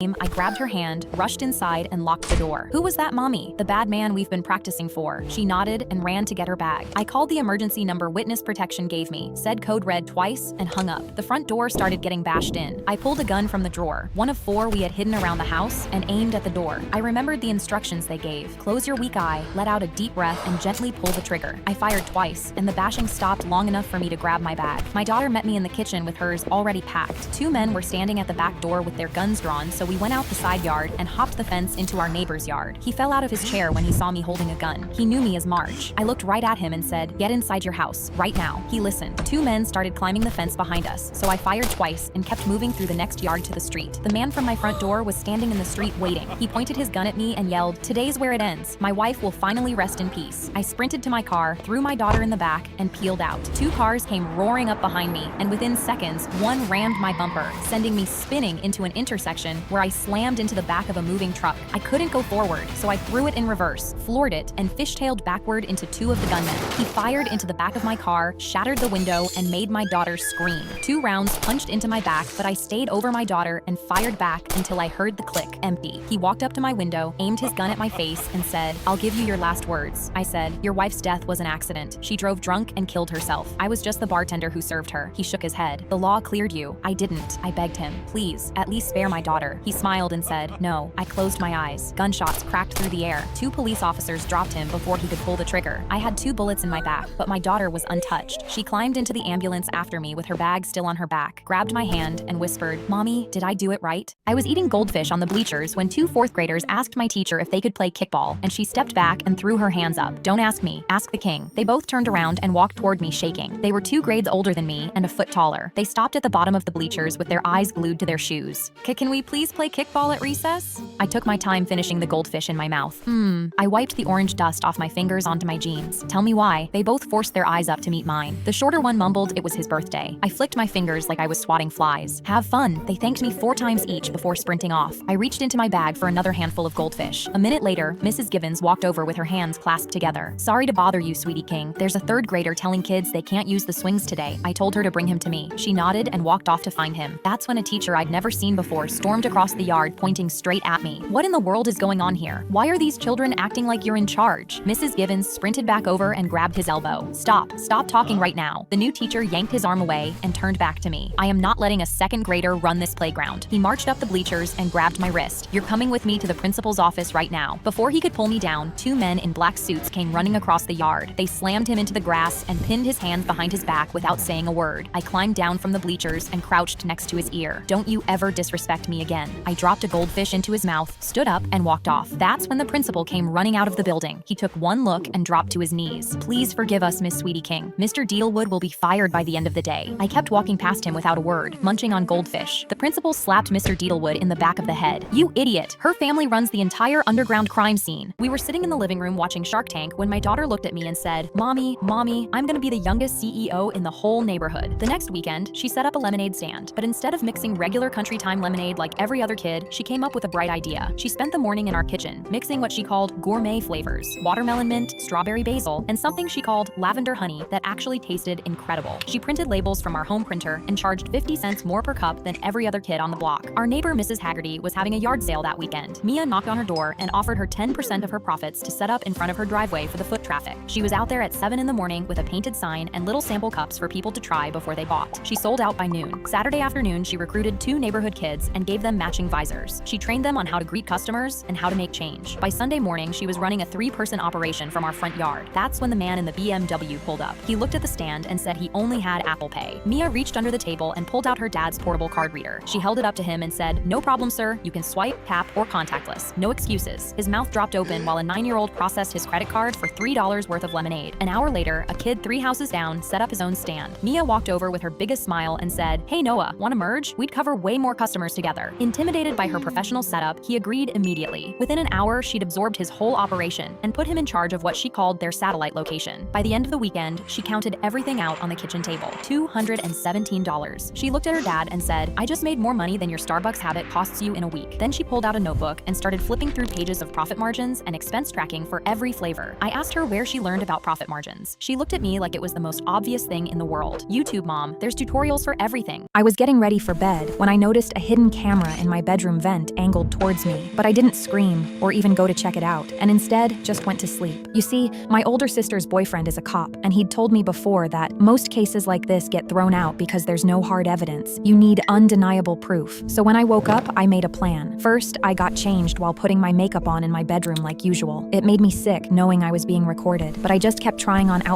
I grabbed her hand, rushed inside, and locked the door. "Who was that, Mommy?" "The bad man we've been practicing for." She nodded and ran to get her bag. I called the emergency number witness protection gave me, said code red twice, and hung up. The front door started getting bashed in. I pulled a gun from the drawer, one of 4 we had hidden around the house, and aimed at the door. I remembered the instructions they gave. Close your weak eye, let out a deep breath, and gently pull the trigger. I fired twice, and the bashing stopped long enough for me to grab my bag. My daughter met me in the kitchen with hers already packed. 2 men were standing at the back door with their guns drawn, so we went out the side yard and hopped the fence into our neighbor's yard. He fell out of his chair when he saw me holding a gun. He knew me as Marge. I looked right at him and said, "Get inside your house, right now." He listened. 2 men started climbing the fence behind us, so I fired twice and kept moving through the next yard to the street. The man from my front door was standing in the street waiting. He pointed his gun at me and yelled, "Today's where it ends. My wife will finally rest in peace." I sprinted to my car, threw my daughter in the back, and peeled out. 2 cars came roaring up behind me, and within seconds, one rammed my bumper, sending me spinning into an intersection where I slammed into the back of a moving truck. I couldn't go forward, so I threw it in reverse, floored it, and fishtailed backward into 2 of the gunmen. He fired into the back of my car, shattered the window, and made my daughter scream. 2 rounds punched into my back, but I stayed over my daughter and fired back until I heard the click, empty. He walked up to my window, aimed his gun at my face, and said, "I'll give you your last words." I said, "Your wife's death was an accident. She drove drunk and killed herself. I was just the bartender who served her." He shook his head. "The law cleared you." I didn't. I begged him, "Please, at least spare my daughter." He smiled and said, "No." I closed my eyes. Gunshots cracked through the air. 2 police officers dropped him before he could pull the trigger. I had 2 bullets in my back, but my daughter was untouched. She climbed into the ambulance after me with her bag still on her back, grabbed my hand, and whispered, "Mommy, did I do it right?" I was eating goldfish on the bleachers when 2 4th graders asked my teacher if they could play kickball, and she stepped back and threw her hands up. "Don't ask me, ask the king." They both turned around and walked toward me shaking. They were 2 grades older than me and a foot taller. They stopped at the bottom of the bleachers with their eyes glued to their shoes. "Can we please play kickball at recess?" I took my time finishing the goldfish in my mouth. I wiped the orange dust off my fingers onto my jeans. "Tell me why." They both forced their eyes up to meet mine. The shorter one mumbled it was his birthday. I flicked my fingers like I was swatting flies. "Have fun." They thanked me 4 times each before sprinting off. I reached into my bag for another handful of goldfish. A minute later, Mrs. Givens walked over with her hands clasped together. "Sorry to bother you, sweetie king. There's a 3rd grader telling kids they can't use the swings today. I told her to bring him to me." She nodded and walked off to find him. That's when a teacher I'd never seen before stormed across the yard pointing straight at me. "What in the world is going on here? Why are these children acting like you're in charge?" Mrs. Givens sprinted back over and grabbed his elbow. Stop talking right now." The new teacher yanked his arm away and turned back to me. "I am not letting a 2nd grader run this playground." He marched up the bleachers and grabbed my wrist. "You're coming with me to the principal's office right now." Before he could pull me down, 2 men in black suits came running across the yard. They slammed him into the grass and pinned his hands behind his back without saying a word. I climbed down from the bleachers and crouched next to his ear. "Don't you ever disrespect me again." I dropped a goldfish into his mouth, stood up, and walked off. That's when the principal came running out of the building. He took one look and dropped to his knees. "Please forgive us, Miss Sweetie King. Mr. Dealwood will be fired by the end of the day." I kept walking past him without a word, munching on goldfish. The principal slapped Mr. Dealwood in the back of the head. "You idiot! Her family runs the entire underground crime scene." We were sitting in the living room watching Shark Tank when my daughter looked at me and said, Mommy, I'm gonna be the youngest CEO in the whole neighborhood." The next weekend, she set up a lemonade stand, but instead of mixing regular country time lemonade like every other kid, she came up with a bright idea. She spent the morning in our kitchen, mixing what she called gourmet flavors, watermelon mint, strawberry basil, and something she called lavender honey that actually tasted incredible. She printed labels from our home printer and charged 50 cents more per cup than every other kid on the block. Our neighbor Mrs. Haggerty was having a yard sale that weekend. Mia knocked on her door and offered her 10% of her profits to set up in front of her driveway for the foot traffic. She was out there at 7 in the morning with a painted sign and little sample cups for people to try before they bought. She sold out by noon. Saturday afternoon, she recruited 2 neighborhood kids and gave them matching visors. She trained them on how to greet customers and how to make change. By Sunday morning, she was running a 3-person operation from our front yard. That's when the man in the BMW pulled up. He looked at the stand and said he only had Apple Pay. Mia reached under the table and pulled out her dad's portable card reader. She held it up to him and said, "No problem, sir. You can swipe, tap, or contactless. No excuses." His mouth dropped open while a 9-year-old processed his credit card for $3 worth of lemonade. An hour later, a kid 3 houses down set up his own stand. Mia walked over with her biggest smile and said, "Hey Noah, wanna merge? We'd cover way more customers together." Intimidated by her professional setup, he agreed immediately. Within an hour, she'd absorbed his whole operation and put him in charge of what she called their satellite location. By the end of the weekend, she counted everything out on the kitchen table, $217. She looked at her dad and said, "I just made more money than your Starbucks habit costs you in a week." Then she pulled out a notebook and started flipping through pages of profit margins and expense tracking for every flavor. I asked her where she learned about profit margins. She looked at me like it was the most obvious thing in the world. "YouTube, Mom. There's tutorials for everything." I was getting ready for bed when I noticed a hidden camera in my bedroom vent angled towards me, but I didn't scream or even go to check it out, and instead just went to sleep. You see, my older sister's boyfriend is a cop, and he'd told me before that most cases like this get thrown out because there's no hard evidence. You need undeniable proof. So when I woke up, I made a plan. First, I got changed while putting my makeup on in my bedroom like usual. It made me sick knowing I was being recorded, but I just kept trying on outfits